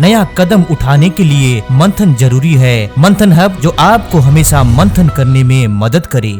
नया कदम उठाने के लिए मंथन जरूरी है। मंथन हब जो आपको हमेशा मंथन करने में मदद करे।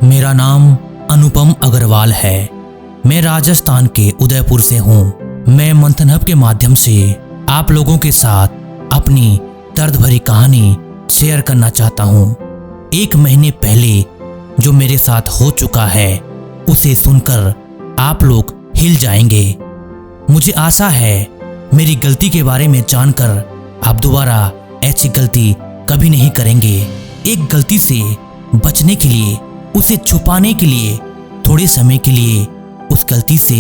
मेरा नाम अनुपम अग्रवाल है। मैं राजस्थान के उदयपुर से हूँ। मैं मंथन हब के माध्यम से आप लोगों के साथ अपनी दर्द भरी कहानी शेयर करना चाहता हूँ। 1 महीने पहले जो मेरे साथ हो चुका है उसे सुनकर आप लोग हिल जाएंगे। मुझे आशा है मेरी गलती के बारे में जानकर आप दोबारा ऐसी गलती कभी नहीं करेंगे। एक गलती से बचने के लिए, उसे छुपाने के लिए, थोड़े समय के लिए उस गलती से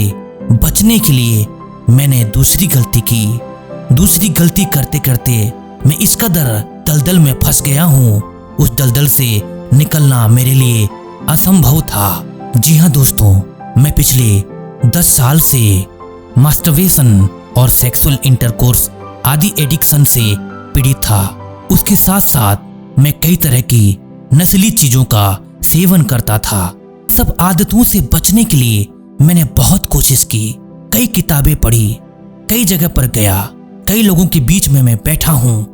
बचने के लिए मैंने दूसरी गलती की। दूसरी गलती करते करते मैं इस कदर दलदल में फंस गया हूँ, उस दलदल से निकलना मेरे लिए असंभव था। जी हाँ दोस्तों, मैं पिछले 10 साल से मास्टरबेशन और सेक्सुअल इंटरकोर्स आदि एडिक्शन से पीड़ित था। उसके साथ साथ मैं कई तरह की नस्ली चीजों का सेवन करता था। सब आदतों से बचने के लिए मैंने बहुत कोशिश की, कई किताबें पढ़ी, कई जगह पर गया, कई लोगों के बीच में मैं बैठा हूँ,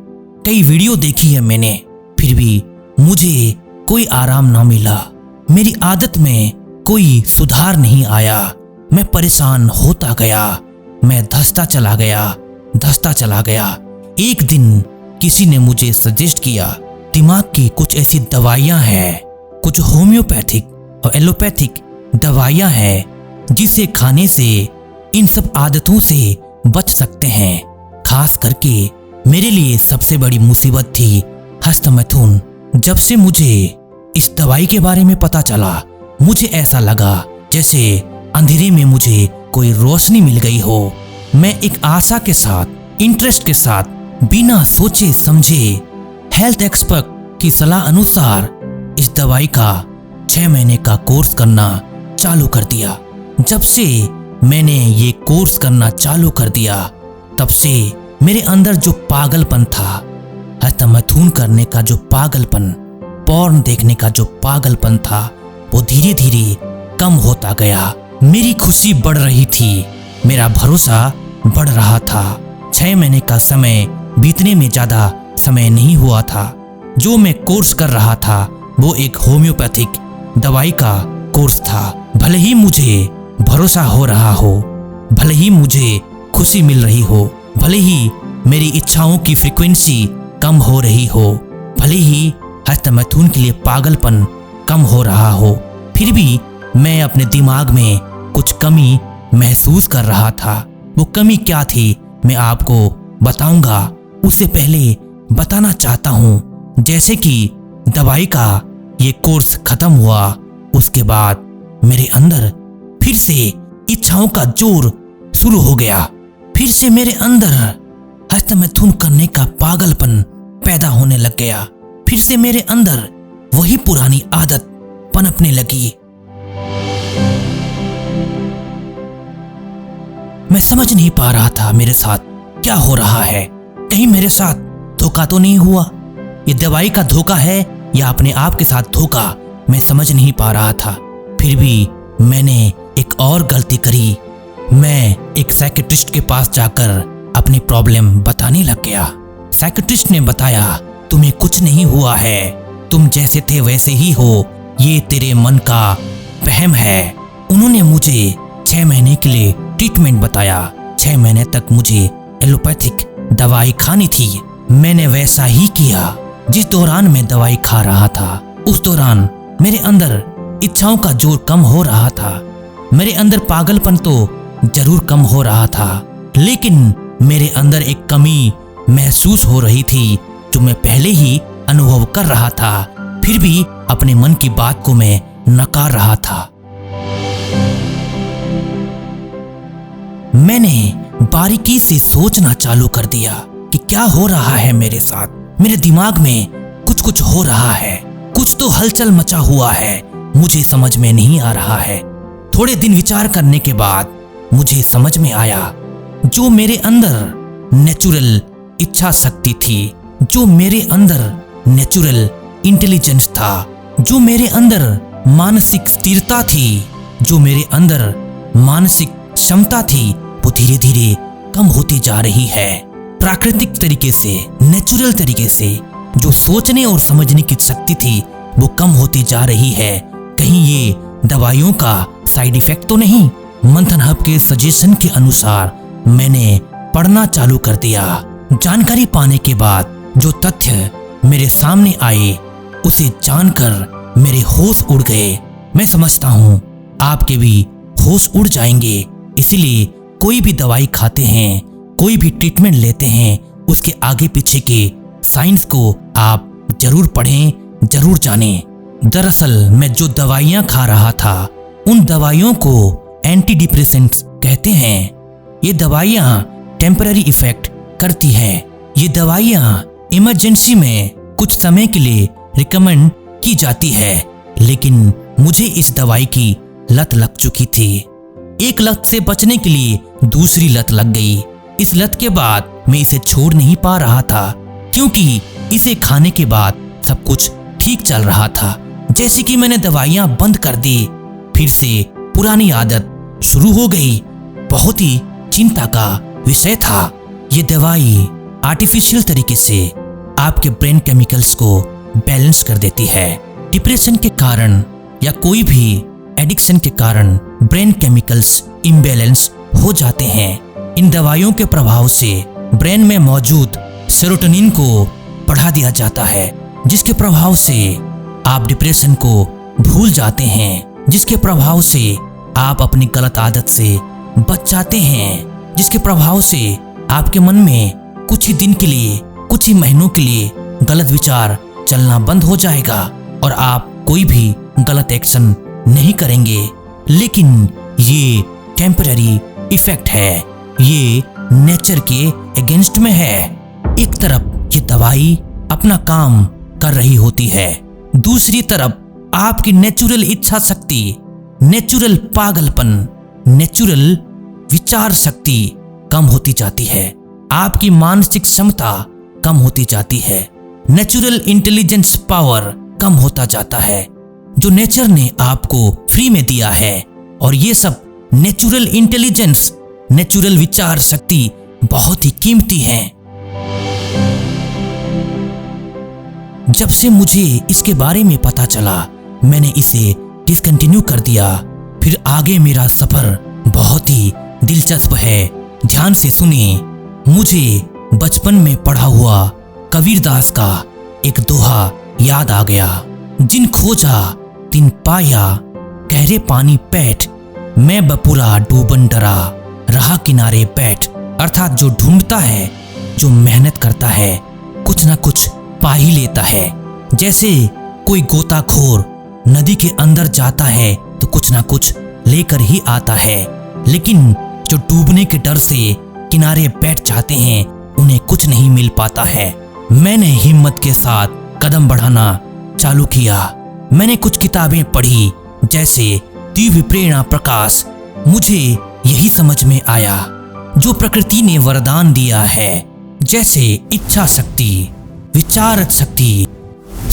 कई वीडियो देखी है मैंने, फिर भी मुझे कोई आराम ना मिला। मेरी आदत में कोई सुधार नहीं आया। मैं परेशान होता गया, मैं धंसता चला गया। एक दिन किसी ने मुझे सजेस्ट किया, दिमाग की कुछ ऐसी दवाइयां हैं, कुछ होम्योपैथिक और एलोपैथिक दवाइयां हैं जिसे खाने से इन सब आदतों से बच सकते हैं। खास करके मेरे लिए सबसे बड़ी मुसीबत थी हस्तमैथुन। जब से मुझे इस दवाई के बारे में पता चला, मुझे ऐसा लगा जैसे अंधेरे में मुझे कोई रोशनी मिल गई हो। मैं एक आशा के साथ, इंटरेस्ट के साथ, बिना सोचे समझे हेल्थ एक्सपर्ट की सलाह अनुसार इस दवाई का 6 महीने का कोर्स करना चालू कर दिया। जब से मैंने ये कोर्स करना चालू कर दिया, तब से मेरे अंदर जो पागलपन था, हस्तमैथुन करने का जो पागलपन, पॉर्न देखने का जो पागलपन था, वो धीरे धीरे कम होता गया। मेरी खुशी बढ़ रही थी, मेरा भरोसा बढ़ रहा था। 6 महीने का समय बीतने में ज्यादा समय नहीं हुआ था। जो मैं कोर्स कर रहा था वो एक होम्योपैथिक दवाई का कोर्स था। भले ही मुझे भरोसा हो रहा हो, भले ही मुझे खुशी मिल रही हो, भले ही मेरी इच्छाओं की फ्रीक्वेंसी कम हो रही हो, भले ही हस्तमैथुन के लिए पागलपन कम हो रहा हो, फिर भी मैं अपने दिमाग में कुछ कमी महसूस कर रहा था। वो कमी क्या थी मैं आपको बताऊंगा। उससे पहले बताना चाहता हूँ, जैसे कि दवाई का ये कोर्स खत्म हुआ, उसके बाद मेरे अंदर फिर से इच्छाओं का जोर शुरू हो गया। फिर से मेरे अंदर हस्तमैथुन करने का पागलपन पैदा होने लग गया। फिर से मेरे अंदर वही पुरानी आदत पनपने लगी। मैं समझ नहीं पा रहा था मेरे साथ क्या हो रहा है। कहीं मेरे साथ धोखा तो नहीं हुआ? ये दवाई का धोखा है या अपने आप के साथ धोखा, मैं समझ नहीं पा रहा था। फिर भी मैंने एक और गलती करी। मैं एक साइकियाट्रिस्ट के पास जाकर अपनी प्रॉब्लम बताने लग गया। साइकियाट्रिस्ट ने बताया, तुम्हें कुछ नहीं हुआ है, तुम जैसे थे वैसे ही हो, ये तेरे मन का वहम है। उन्होंने मुझे 6 महीने के लिए ट्रीटमेंट बताया। 6 महीने तक मुझे एलोपैथिक दवाई खानी थी। मैंने वैसा ही किया। जिस दौरान मैं दवाई खा रहा था, उस दौरान मेरे अंदर इच्छाओं का जोर कम हो रहा था। मेरे अंदर पागलपन तो जरूर कम हो रहा था, लेकिन मेरे अंदर एक कमी महसूस हो रही थी जो मैं पहले ही अनुभव कर रहा था। फिर भी अपने मन की बात को मैं नकार रहा था। मैंने बारीकी से सोचना चालू कर दिया कि क्या हो रहा है मेरे साथ। मेरे दिमाग में कुछ कुछ हो रहा है, कुछ तो हलचल मचा हुआ है, मुझे समझ में नहीं आ रहा है। थोड़े दिन विचार करने के बाद मुझे समझ में आया, जो मेरे अंदर नेचुरल इच्छा शक्ति थी, जो मेरे अंदर नेचुरल इंटेलिजेंस था, जो मेरे अंदर मानसिक स्थिरता थी, जो मेरे अंदर मानसिक क्षमता थी, वो धीरे धीरे कम होती जा रही है। प्राकृतिक तरीके से, नेचुरल तरीके से जो सोचने और समझने की शक्ति थी वो कम होती जा रही है। कहीं ये दवाइयों का साइड इफेक्ट तो नहीं? मंथन हब के सजेशन के अनुसार मैंने पढ़ना चालू कर दिया। जानकारी पाने के बाद जो तथ्य मेरे सामने आए उसे जानकर मेरे होश उड़ गए। मैं समझता हूँ आपके भी होश उड़ जाएंगे। इसीलिए कोई भी दवाई खाते हैं, कोई भी ट्रीटमेंट लेते हैं, उसके आगे पीछे के साइंस को आप जरूर पढ़ें, जरूर जानें। दरअसल मैं जो दवाइयाँ खा रहा था उन दवाइयों को एंटी डिप्रेसेंट्स कहते हैं। ये दवाइयाँ टेम्पररी इफेक्ट करती है। ये दवाइयाँ इमरजेंसी में कुछ समय के लिए रिकमेंड की जाती है, लेकिन मुझे इस दवाई की लत लग चुकी थी। एक लत से बचने के लिए दूसरी लत लग गई। इस लत के बाद मैं इसे छोड़ नहीं पा रहा था, क्योंकि इसे खाने के बाद सब कुछ ठीक चल रहा था। जैसे कि मैंने दवाइयाँ बंद कर दी, फिर से पुरानी आदत शुरू हो गई। बहुत ही चिंता का विषय था। ये दवाई आर्टिफिशियल तरीके से आपके ब्रेन केमिकल्स को बैलेंस कर देती है। डिप्रेशन के कारण या कोई भी एडिक्शन के कारण ब्रेन केमिकल्स इम्बैलेंस हो जाते हैं। इन दवाइयों के प्रभाव से ब्रेन में मौजूद सेरोटोनिन को बढ़ा दिया जाता है, जिसके प्रभाव से आप डिप्रेशन को भूल जाते हैं, जिसके प्रभाव से आप अपनी गलत आदत से बच जाते हैं, जिसके प्रभाव से आपके मन में कुछ ही दिन के लिए, कुछ ही महीनों के लिए गलत विचार चलना बंद हो जाएगा और आप कोई भी गलत एक्शन नहीं करेंगे। लेकिन ये टेम्पररी इफेक्ट है, ये नेचर के अगेंस्ट में है। एक तरफ ये दवाई अपना काम कर रही होती है, दूसरी तरफ आपकी नेचुरल इच्छा शक्ति, नेचुरल पागलपन, नेचुरल विचार शक्ति कम होती जाती है। आपकी मानसिक क्षमता कम होती जाती है। नेचुरल इंटेलिजेंस पावर कम होता जाता है, जो नेचर ने आपको फ्री में दिया है। और ये सब नेचुरल इंटेलिजेंस, नेचुरल विचार शक्ति बहुत ही कीमती है। जब से मुझे इसके बारे में पता चला, मैंने इसे डिसकंटिन्यू कर दिया। फिर आगे मेरा सफर बहुत ही दिलचस्प है। ध्यान से सुनिए। मुझे बचपन में पढ़ा हुआ कबीरदास का एक दोहा याद आ गया। जिन खोजा तिन पाया, गहरे पानी पैठ, मैं बपुरा डूबन डरा, रहा किनारे बैठ। अर्थात जो ढूंढता है, जो मेहनत करता है, कुछ ना कुछ पा ही लेता है। जैसे कोई गोताखोर नदी के अंदर जाता है तो कुछ ना कुछ लेकर ही आता है, लेकिन जो डूबने के डर से किनारे बैठ जाते हैं उन्हें कुछ नहीं मिल पाता है। मैंने हिम्मत के साथ कदम बढ़ाना चालू किया। मैंने कुछ किताबें पढ़ी, जैसे दिव्य प्रेरणा प्रकाश। मुझे यही समझ में आया, जो प्रकृति ने वरदान दिया है, जैसे इच्छा शक्ति, विचार शक्ति,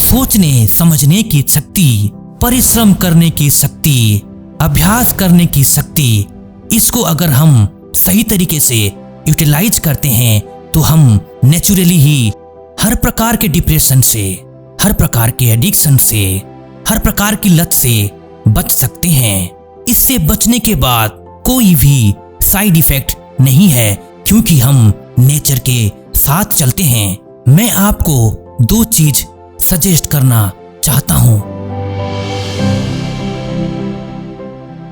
सोचने समझने की शक्ति, परिश्रम करने की शक्ति, अभ्यास करने की शक्ति, इसको अगर हम सही तरीके से यूटिलाइज करते हैं तो हम नेचुरली ही हर प्रकार के डिप्रेशन से, हर प्रकार के एडिक्शन से, हर प्रकार की लत से बच सकते हैं। इससे बचने के बाद कोई भी साइड इफेक्ट नहीं है, क्योंकि हम नेचर के साथ चलते हैं। मैं आपको दो चीज सजेस्ट करना चाहता हूं।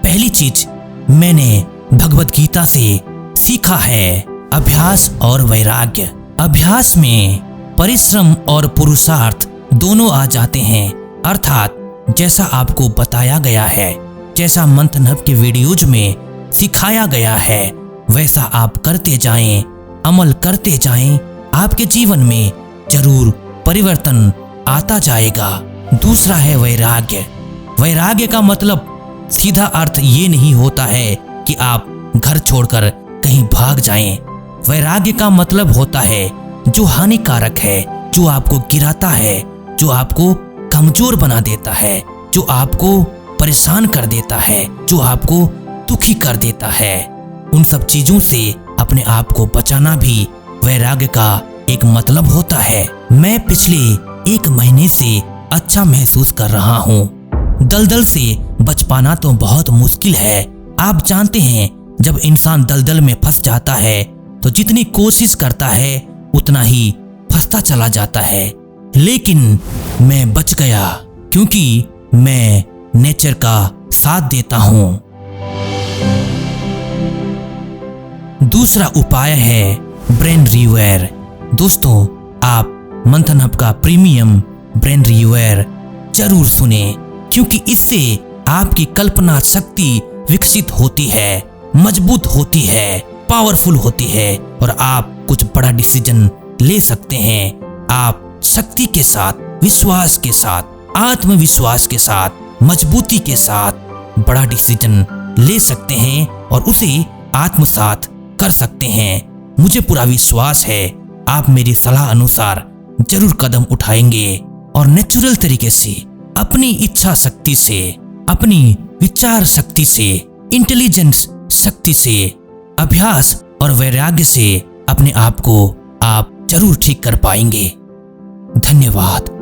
पहली चीज मैंने भगवत गीता से सीखा है, अभ्यास और वैराग्य। अभ्यास में परिश्रम और पुरुषार्थ दोनों आ जाते हैं। अर्थात जैसा आपको बताया गया है, जैसा मंथन हब के वीडियोज में सिखाया गया है, वैसा आप करते जाएं, अमल करते जाएं, आपके जीवन में जरूर परिवर्तन आता जाएगा। दूसरा है वैराग्य। वैराग्य का मतलब सीधा अर्थ ये नहीं होता है कि आप घर छोड़कर कहीं भाग जाएं। वैराग्य का मतलब होता है जो हानिकारक है, जो आपको गिराता है, जो आपको कमजोर बना देता है, जो आपको परेशान कर देता है, जो आपको दुखी कर देता है। उन सब चीजों से अपने आप को बचाना भी वैराग्य का एक मतलब होता है। मैं पिछले 1 महीने से अच्छा महसूस कर रहा हूँ। दलदल से बच पाना तो बहुत मुश्किल है। आप जानते हैं, जब इंसान दलदल में फंस जाता है तो जितनी कोशिश करता है उतना ही फंसता चला जाता है। लेकिन मैं बच गया क्योंकि मैं नेचर का साथ देता हूँ। दूसरा उपाय है ब्रेन रिवेयर। दोस्तों, आप मंथन हब का प्रीमियम ब्रेन रिवेयर जरूर सुने, क्योंकि इससे आपकी कल्पना शक्ति विकसित होती है, मजबूत होती है, पावरफुल होती है और आप कुछ बड़ा डिसीजन ले सकते हैं। आप शक्ति के साथ, विश्वास के साथ, आत्मविश्वास के साथ, मजबूती के साथ बड़ा डिसीजन ले सकते हैं और उसे आत्मसात कर सकते हैं। मुझे पूरा विश्वास है आप मेरी सलाह अनुसार जरूर कदम उठाएंगे और नेचुरल तरीके से, अपनी इच्छा शक्ति से, अपनी विचार शक्ति से, इंटेलिजेंस शक्ति से, अभ्यास और वैराग्य से अपने आप को आप जरूर ठीक कर पाएंगे। धन्यवाद।